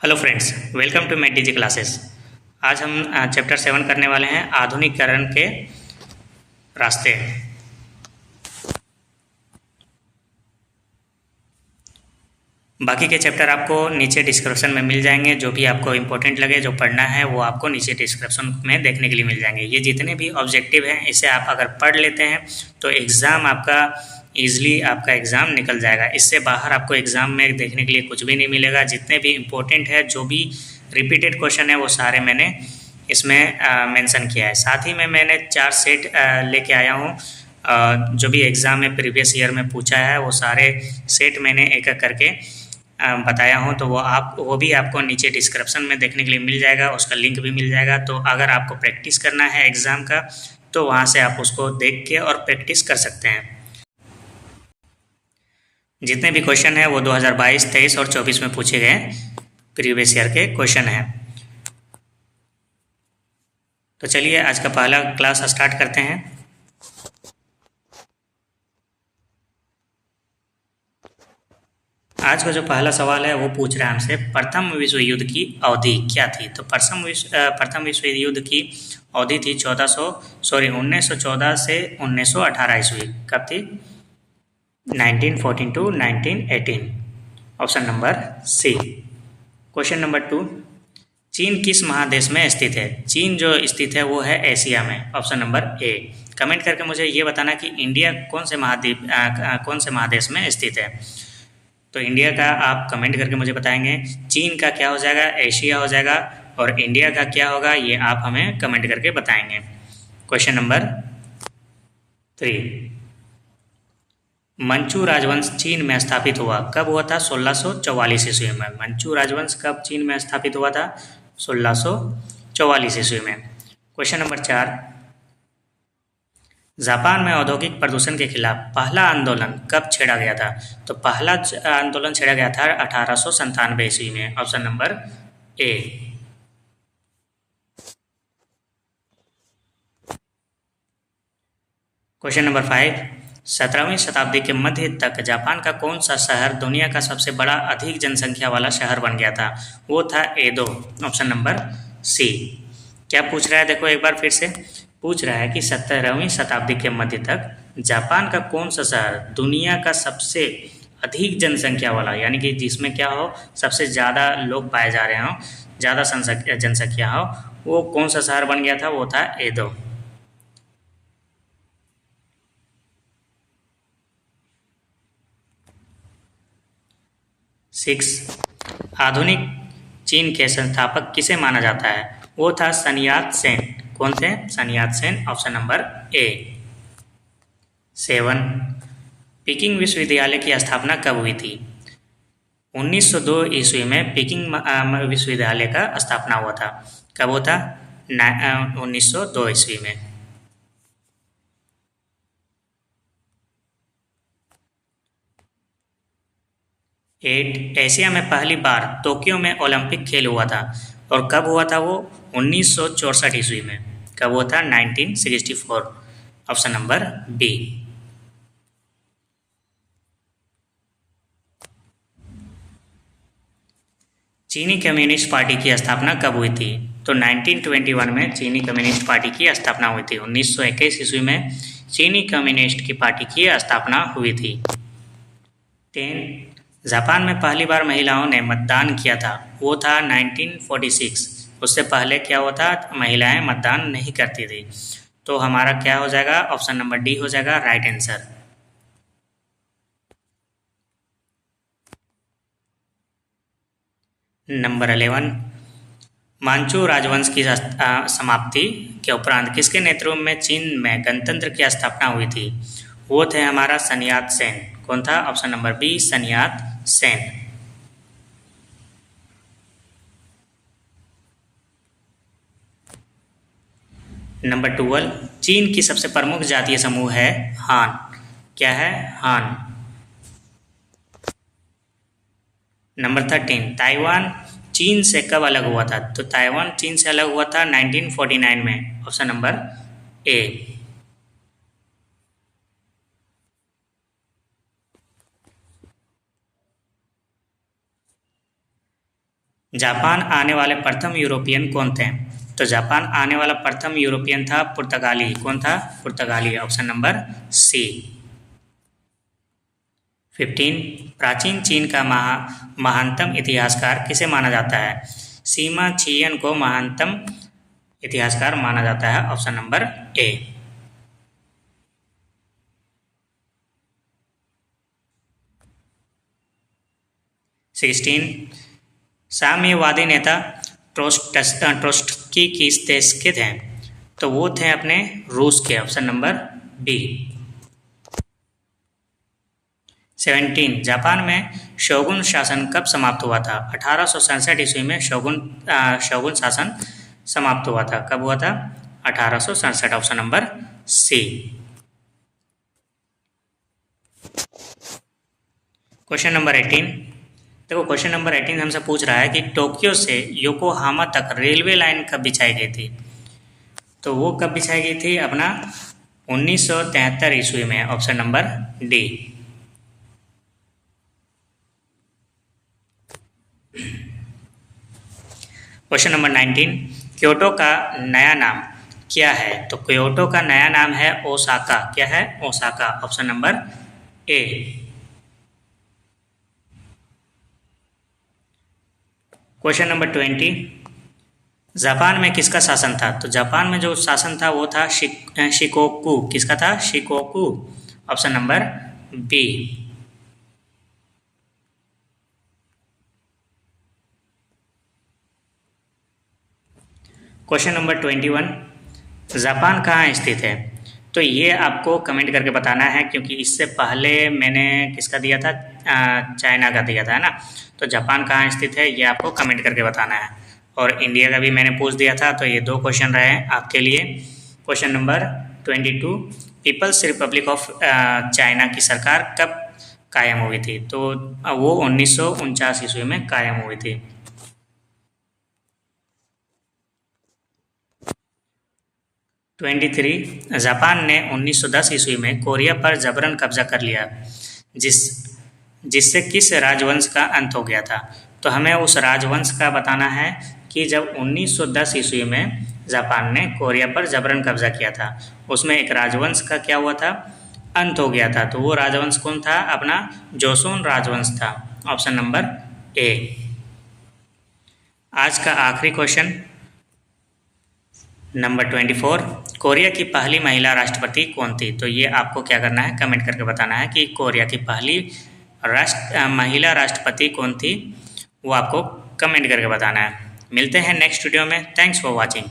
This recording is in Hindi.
Hello friends, welcome to Matt DG classes. आज हम चैप्टर 7 करने वाले हैं, आधुनिकीकरण के रास्ते। बाकी के चैप्टर आपको नीचे डिस्क्रिप्शन में मिल जाएंगे। जो भी आपको इम्पोर्टेंट लगे, जो पढ़ना है, वो आपको नीचे डिस्क्रिप्शन में देखने के लिए मिल जाएंगे। ये जितने भी ऑब्जेक्टिव हैं, इसे आप अगर पढ़ लेते हैं तो एग्ज़ाम आपका ईजिली आपका एग्ज़ाम निकल जाएगा। इससे बाहर आपको एग्ज़ाम में देखने के लिए कुछ भी नहीं मिलेगा। जितने भी इम्पोर्टेंट है, जो भी रिपीटेड क्वेश्चन है, वो सारे मैंने इसमें मेंशन किया है। साथ ही में मैंने 4 सेट लेके आया हूँ। जो भी एग्ज़ाम में प्रीवियस ईयर में पूछा है, वो सारे सेट मैंने एक एक करके बताया हूँ। तो वो भी आपको नीचे डिस्क्रिप्शन में देखने के लिए मिल जाएगा, उसका लिंक भी मिल जाएगा। तो अगर आपको प्रैक्टिस करना है एग्ज़ाम का, तो वहाँ से आप उसको देख के और प्रैक्टिस कर सकते हैं। जितने भी क्वेश्चन हैं वो 2022, 23 और 24 में पूछे गए प्रीवियस ईयर के क्वेश्चन हैं। तो चलिए आज का पहला क्लास स्टार्ट करते हैं। आज का जो पहला सवाल है वो पूछ रहा है हमसे, प्रथम विश्व युद्ध की अवधि क्या थी। तो प्रथम विश्व युद्ध की अवधि थी 1914 से 1918 ईस्वी। कब थी? 1914 to 1918। Option number C. Question number 2, चीन किस महादेश में स्थित है? चीन जो स्थित है वो है एशिया में। Option number A. कमेंट करके मुझे ये बताना कि इंडिया कौन से महादेश में स्थित है। तो इंडिया का आप कमेंट करके मुझे बताएंगे। चीन का क्या हो जाएगा? एशिया हो जाएगा। और इंडिया का क्या होगा, ये आप हमें कमेंट करके बताएंगे। क्वेश्चन नंबर 3, मंचू राजवंश चीन में स्थापित हुआ कब हुआ था? 1644 ईस्वी में। मंचू राजवंश कब चीन में स्थापित हुआ था? 1644 ईस्वी में। क्वेश्चन नंबर 4, जापान में औद्योगिक प्रदूषण के खिलाफ पहला आंदोलन कब छेड़ा गया था? तो पहला आंदोलन छेड़ा गया था 1897 ईस्वी में। Option number A. Question number 5, 17वीं शताब्दी के मध्य तक जापान का कौन सा शहर दुनिया का सबसे बड़ा अधिक जनसंख्या वाला शहर बन गया था? वो था एदो। ऑप्शन नंबर सी। क्या पूछ रहा है? देखो एक बार फिर से पूछ रहा है कि 17वीं शताब्दी के मध्य तक जापान का कौन सा शहर दुनिया का सबसे अधिक जनसंख्या वाला, यानी कि जिसमें क्या हो, सबसे ज़्यादा लोग पाए जा रहे हों, ज़्यादा जनसंख्या हो, वो कौन सा शहर बन गया था? वो था एदो। 6, आधुनिक चीन के संस्थापक किसे माना जाता है? वो था सन यात सेन। कौन थे? सन यात Sen. Option number A. 7, peeking विश्वविद्यालय की स्थापना कब हुई थी? 1902 ईस्वी में पीकिंग विश्वविद्यालय का स्थापना हुआ था। कब हुआ था? 1902 ईस्वी में। 8, एशिया में पहली बार टोक्यो में ओलंपिक खेल हुआ था। और कब हुआ था वो? 1964 ईस्वी में। कब हुआ था? 1964। Option number B. चीनी कम्युनिस्ट पार्टी की स्थापना कब हुई थी? तो 1921 में चीनी कम्युनिस्ट पार्टी की स्थापना हुई थी। 1921 ईस्वी में चीनी कम्युनिस्ट की पार्टी की स्थापना हुई थी। 10, जापान में पहली बार महिलाओं ने मतदान किया था। वो था 1946। उससे पहले क्या हुआ था? महिलाएं मतदान नहीं करती थी। तो हमारा क्या हो जाएगा? ऑप्शन नंबर डी हो जाएगा राइट आंसर। नंबर 11, मांचू राजवंश की समाप्ति के उपरांत किसके नेतृत्व में चीन में गणतंत्र की स्थापना हुई थी? वो थे हमारा सन यात सेन। कौन था? ऑप्शन नंबर बी, सन यात सेन। नंबर 12, चीन की सबसे प्रमुख जातीय समूह है हान। क्या है? हान। नंबर 13, ताइवान चीन से कब अलग हुआ था? तो ताइवान चीन से अलग हुआ था 1949 में। Option number A. जापान आने वाले प्रथम यूरोपियन कौन थे? तो जापान आने वाला प्रथम यूरोपियन था पुर्तगाली। कौन था? पुर्तगाली। ऑप्शन नंबर सी। 15, प्राचीन चीन का महानतम इतिहासकार किसे माना जाता है? सीमा छियन को महानतम इतिहासकार माना जाता है। Option number A. 16, साम्यवादी नेता ट्रोट्स्की किस देश के थे? तो वो थे अपने रूस के। Option number B. 17, जापान में शोगुन शासन कब समाप्त हुआ था? 1867 ईस्वी में शोगुन शासन समाप्त हुआ था। कब हुआ था? 1867। Option number C. Question number 18, देखो क्वेश्चन नंबर 18 हमसे पूछ रहा है कि टोक्यो से योकोहामा तक रेलवे लाइन कब बिछाई गई थी? तो वो कब बिछाई गई थी? अपना 1973 ईस्वी में। Option number D. Question number 19, Kyoto का नया नाम क्या है? तो क्योटो का नया नाम है ओसाका। क्या है? Osaka. Option number A. Question number 20, Japan में किसका शासन था? तो जापान में जो शासन था वो था शिकोकू। किसका था? Shikoku. Option number B. Question number 21, Japan कहाँ स्थित है? तो ये आपको कमेंट करके बताना है, क्योंकि इससे पहले मैंने किसका दिया था? चाइना का दिया था, है ना। तो जापान कहाँ स्थित है ये आपको कमेंट करके बताना है। और इंडिया का भी मैंने पूछ दिया था। तो ये 2 क्वेश्चन रहे हैं आपके लिए। Question number 22, People's Republic of China की सरकार कब कायम हुई थी? तो वो 1949 ईस्वी में कायम हुई थी। 23, जापान ने 1910 ईस्वी में कोरिया पर जबरन कब्जा कर लिया, जिससे किस राजवंश का अंत हो गया था? तो हमें उस राजवंश का बताना है कि जब 1910 ईस्वी में जापान ने कोरिया पर जबरन कब्जा किया था, उसमें एक राजवंश का क्या हुआ था? अंत हो गया था। तो वो राजवंश कौन था? अपना जोसोन राजवंश था। Option number A. आज का आखिरी क्वेश्चन नंबर 24, कोरिया की पहली महिला राष्ट्रपति कौन थी? तो ये आपको क्या करना है? कमेंट करके बताना है कि कोरिया की पहली महिला राष्ट्रपति कौन थी, वो आपको कमेंट करके बताना है। मिलते हैं नेक्स्ट वीडियो में। Thanks for watching.